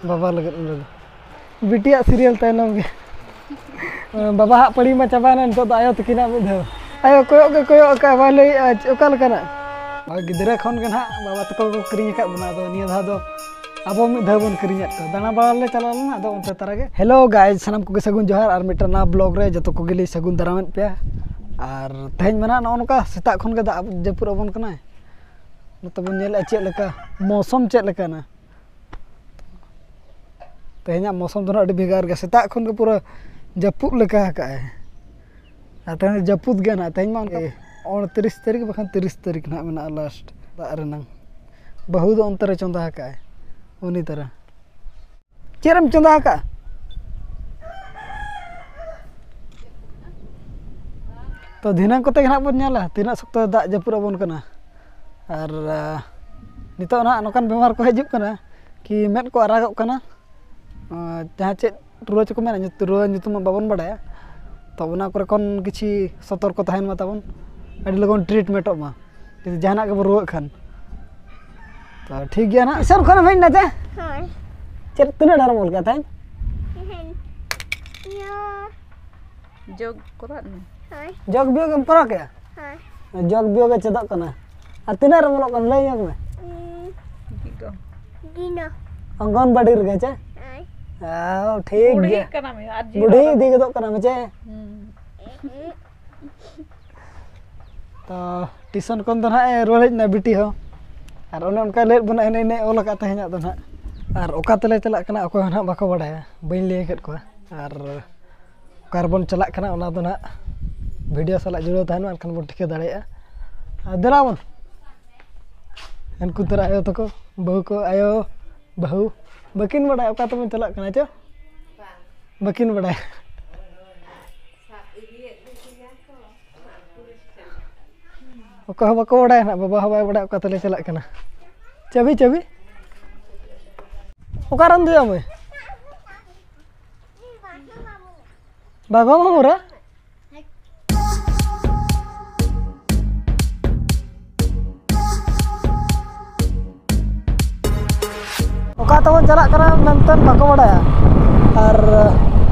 बाबा लगत बिटिया सीरियल तयनम गे बाबा हाथ पड़ी में चाबाना नितो आयो तकिना मिद धाव आयो कोयो का बाले ओका लकना गिदरा खन के ना बाबा तको को क्रिया का बना दो निया धा दो अब मिद धाव बन क्रिया दाना बाड़ा ले चला ना अदो उनते तरह के हेलो गाइस सनम को सगुन जोहार और मिटर ना ब्लॉग रे जतो को गेली सगुन दरामत पे और तेहन मना नोनका सेता खन के दा जपुर अबन कना नतो बन नेल चेक लका मौसम चेक लका ना तेहना मौसम तो अड़ी भेगार गे सेता खन के पूरा जपुद लका का है तेहन जपुद गे ना तेहन मा 29 तारीख बखान 30 तारीख ना मेना लास्ट दा रेना बहु दो अंतर चंदा का है उनी तरह चेरम चंदा का तो दिना कोते ना बन नेला तिना सप्ताह दा जपुर अबन कना और नितो ना नोकान बेमार को हिजुक कना कि मेद को आरागक कना जहाँ चे रुआ चको मेना रुआ नितुम बाबन बाडाया तो उना करे कोन किछि सतर्क तहन मा ताबन अडी लगन ट्रीटमेंट मा जदि जहाना के रुआ खान तो ठीक गया ना सर खाना भेज ना चे हां चे तने डर बोल का था जोग कोरा ने हां जोग बियो के परा के हां जोग बियो के चदक कना आ तने रे मोलो कन लय में गिगो गिना अंगन बाड़ी रे चे हां ठीक गया कना में आज बुढ़ी दी के दो कना में चे तो ट्यूशन कोन तो ना रोल ना बिटी हो और ओने उनका लेट बना एने ने ओला का तहना तो ना और ओका तले चला कना ओको ना बाको बडाया बइन ले केत को और कार्बन चला कना ओना तो ना वीडियो सला जुड़ो तहन मानखान बन ठिके दाड़ेया देलावन एनकु तरा आयो तको बहु को आयो बहु बकिन बडाय ओका तो चला कना च बकिन बडाय ओका बाको बडाय ना बाबा हवाय बडाय ओका तले चला कना चाबी चाबी ओका रन दिया मैं बागो मामुरा ओका तो चला कना मेंतन बाको बडाया और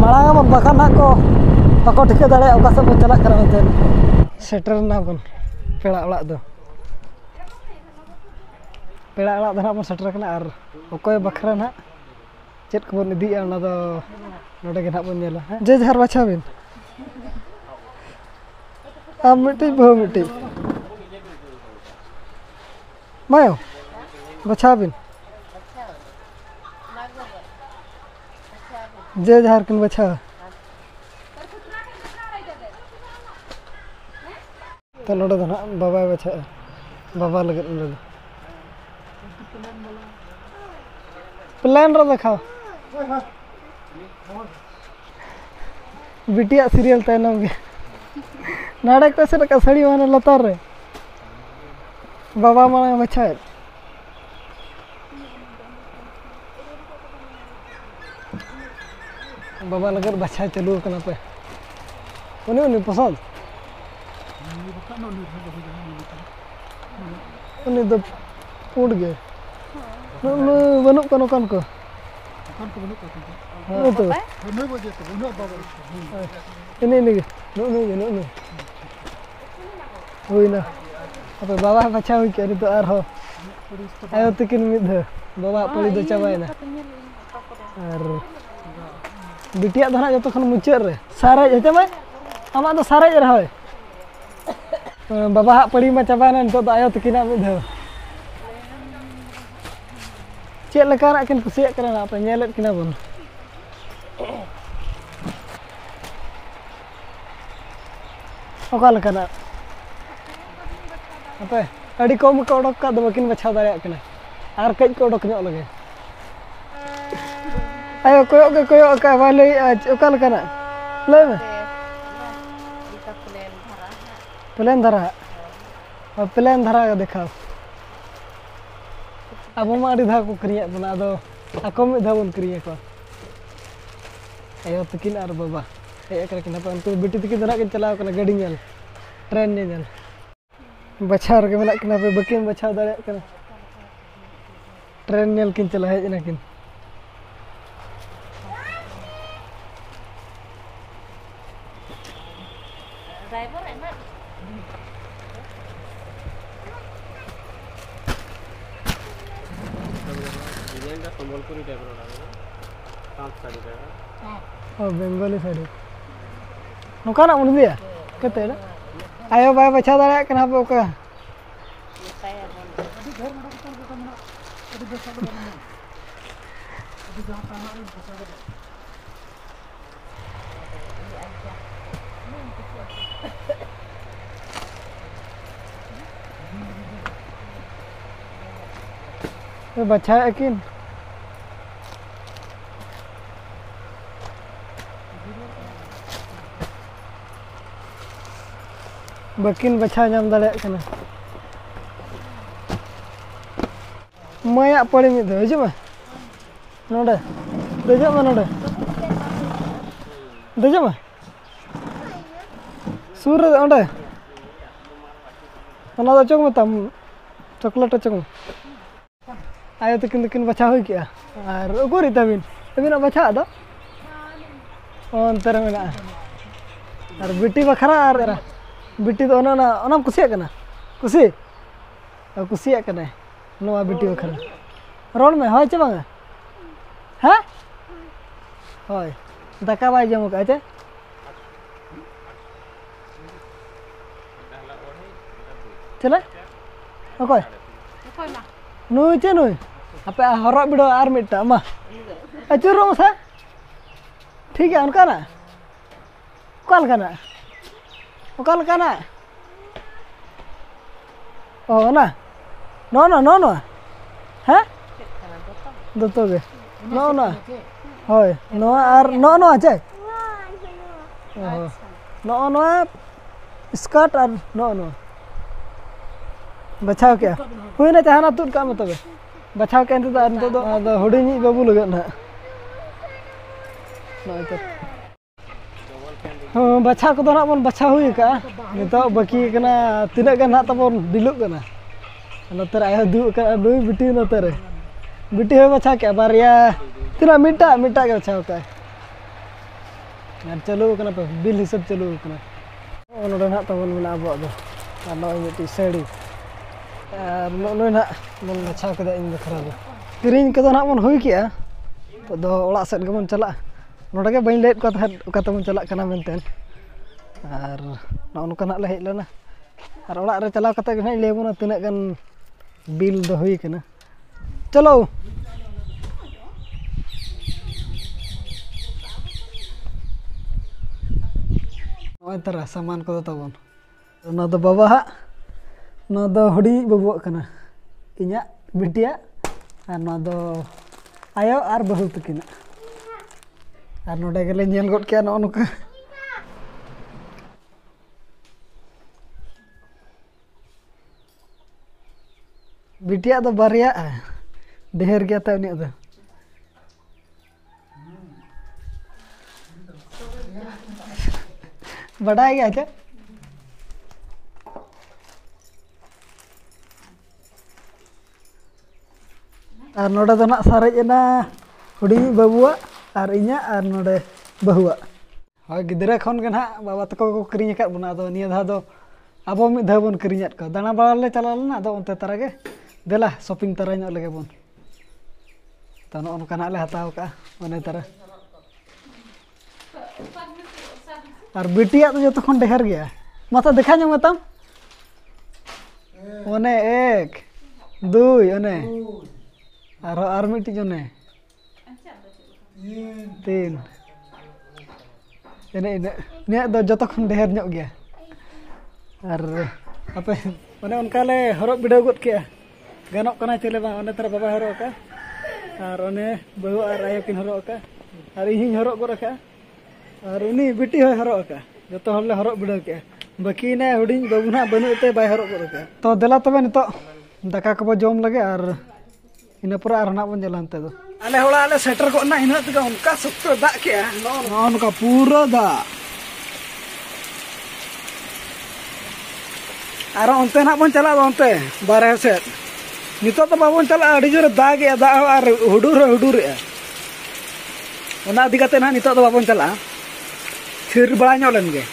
मांगा बाखान ना को बाको ठिके दाड़े ओका सब चला कना मेंतन सेटर ना बन पेड़ा ओड़ा दो पेड़ा ओड़ा दो ना बन सेटर कना और ओकोय बखरा ना चेत को बन इदिया ना दो नोडे के ना बन नेला जे जहर बाछा बिन आ मिटी बहु मिटी मायो बाछा बिन जे जहर किन बाछा तो नोडे दो ना बाबा बाछा बाबा लगत नोडे प्लान रो देखा बिटिया सीरियल तयनम गे नाड़े को से का सड़ी माने लतार रे बाबा माने बाछा बाबा लगत बाछा चलू कना पे उनी उनी पसंद उनी दो पुड गे नु बनु कनो कन को नु तो नु बजे तो नु बाबा इने ने नु होई ना अब बाबा बाछा होई के तो आर हो आयो तकिन मिद बाबा पड़ी दो चाबाय ना और बिटिया धना जतो खन मुचर रे सारे हेते भाई आमा तो सारे रे होय बाबा हा पड़ी में चाबाय ना तो आयो तकिना मिद चेक लका किन कुसिया करना पे नेलेत किना बन ओका लका अपे अड़ी कम को ओडक का दो बकिन बछा दाड़े कना आर कई को ओडक नो लगे आयो कोयो का वाले ओका लका ना ले में प्लेन धरा और प्लेन धरा का देखा अब मा अड़ी धा को क्रिया बना दो आको में धा बन क्रिया को आयो तकिन आर बाबा ए एकरा किन अपन तो बिटी तकिन धरा के चलाव कना गाड़ी नेल ट्रेन नेल बछार के मेना किन पे बकिन बछा दाड़े कना ट्रेन नेल किन चला है ना किन Driver enak. Sambalpuri driver orang, काम sari driver. Oh, Bengali sari. Nuka nak mulu dia? Kata ada. Ayo bayar baca dah kenapa oka? baca yakin. Bakin baca nyam dalek kena. Maya padi mid hoje ma. Noda. Deja ma noda. Deja ma. Sur onde. Ona da chok matam. Chocolate chok. Ayo tekin baca hoy kia. Ar ogori tabin. Tabin baca ada. Ontar mena. Ar biti bakara ar. Biti तो ओना कुसिया कना कुसिया कना नोआ बिटी बखरा road में होय चे बांगा हां होय दाका बाय जमु काचे चले ओकोय मा नुई चे नुई आपे हरो बिडो आर मिटा मा अचुरो मसा ठीक है उनका ना कॉल करना Okal kana? Oh na, no, hah? Doto ge, no, hoy, no ar no aja. Oh, no, skirt ar no. Bachao kya? Hui na chahana tu kam to ge. Bachao kya ento do hodini babu lagat na. No ito. Baca ko nak pun baca hui ka. Nito baki kena tidak kan nak tapon diluk kana. Noter ayo du ka dui biti noter. Biti hoy baca kya baria. Tina minta ke baca ka. Ngar chalu kana pa bil hisab chalu kana. Ono nak tapon mena abo do. Ano ini sari. No nak mon baca ka da in khara do. Kirin ka nak mon hui kya. Do ola set ka mon chala. Noda ke bain let ko kata mon chalak kana menten ar no kana le hej lana ar ola re chala kata ge le bona tina kan bil do hui kana chalo oi tara saman ko tabon no do baba ha no do hudi babu kana inya bitia ar no do ayo ar bahu tukina ar noda gele nyel got kya no nuka bitia do baria deher gya ta ni ada bada gya cha ar noda do nak sarej ena hudi babua ar inya ar node bahua hoy gidra khon gan ha baba tako ko kirinya kat buna do niya dha do abo mid dha bon kirinyat ko dana bala le chalal na do onte tarage dela shopping tara nyok lege bon tano on kana le hataw ka one tara ar bitia to joto khon deher gya mata dekha nyam matam one ek dui one ar miti jone tin ini do joto khon deher nyok gya ar ape mane onka le horok bidau got kya ganok kana chele bang one tara baba horok ka ar one bahu ar ayo kin horok ka ar ihin horok got ka ar uni biti hoy horok ka joto hor le horok bidau kya baki ne huding babu na banu te bay horok got ka to dela tobe nito daka ko jom lage ar ina pura ar na bon jalan te do ale hola ale setter ko na ina tuga onka sukto dak kya no ka pura da aro onte na bon chala onte bare set nito to babon chala adi jore dag ya da ar hudur ya ona digate na nito to babon chala thir bala nyok len ge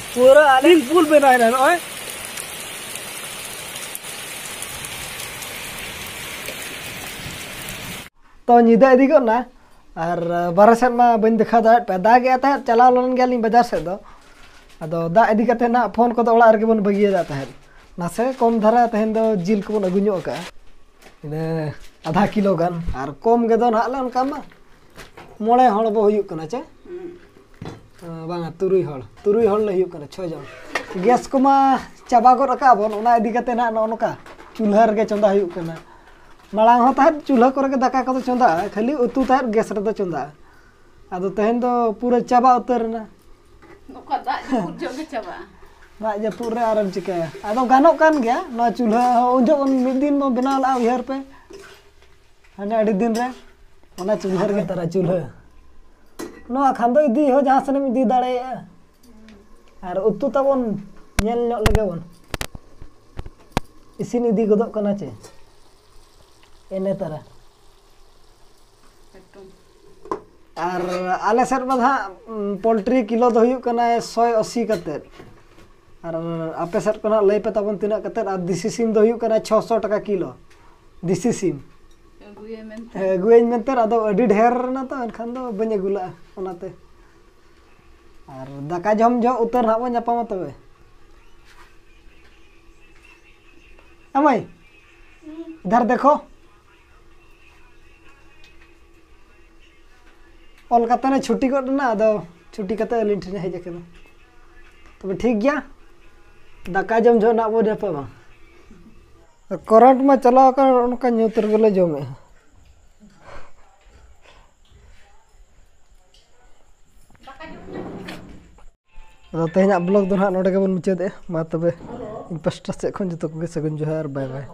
पूरा swimming pool बनाए ना नॉय तो निदा इदी को ना और बारह set में बन देखा दाट पे दाग गया था चला लन गया लिंग बाजार से दो अदो दा इदी कते ना फोन को तो ओला रगे बन बगिया जाता है नासे कम धारा तहन दो जिल को बन अगुño का इने आधा किलो गान और कम गे दो ना लन का मा मोळे हळ बो हुयु कना चे बांगा तुरुई हळ ले हुयु कना 6 जन गैस को मा चाबा को रका बन ओना इदी कते ना नोनका चूल्हा रे चंदा हुयु कना मालांग हो ताहे चूल्हा को रे दाका को चंदा खाली उतु ताहे गैस रे चंदा आदो तहन दो पूरा चाबा उतर ना नोका दा जोगे चाबा दा जे पूरे आराम चिकाया आदो गानो कान गया ना चूल्हा उंजो मिद दिन में बना ला उहर पे हने अड़ी दिन रे ओना चूल्हा रे तारा चूल्हा नो खान दो इदी हो जहां सने इदी दाड़े और उतु तबन नेल नो लगे बन इसिन इदी गदो कना चे एने तारा और आले सेट बधा पोल्ट्री किलो दो हुयु कना 180 कते और आपे सेट कना लई पे तबन तिना कते और देसी सिम दो हुयु कना 600 टका किलो देसी सिम गुएन मेंतर आदो अडी ढेर ना तो एनखान दो बने गुला ओनाते और दाका जम जो उतर ना बन जापा तबे अमय इधर देखो ऑल कता ने छुट्टी को ना आदो छुट्टी कते अलिन ठने हेज के तबे ठीक गया दाका जम जो ना बो जापा बा करंट में चला कर उनका न्यूतर गले जमे तेहना ब्लॉग दो ना नोडे के बन मुचादे मा तबे इन पास्टा से खन जतो को सगुन जोहार बाय बाय।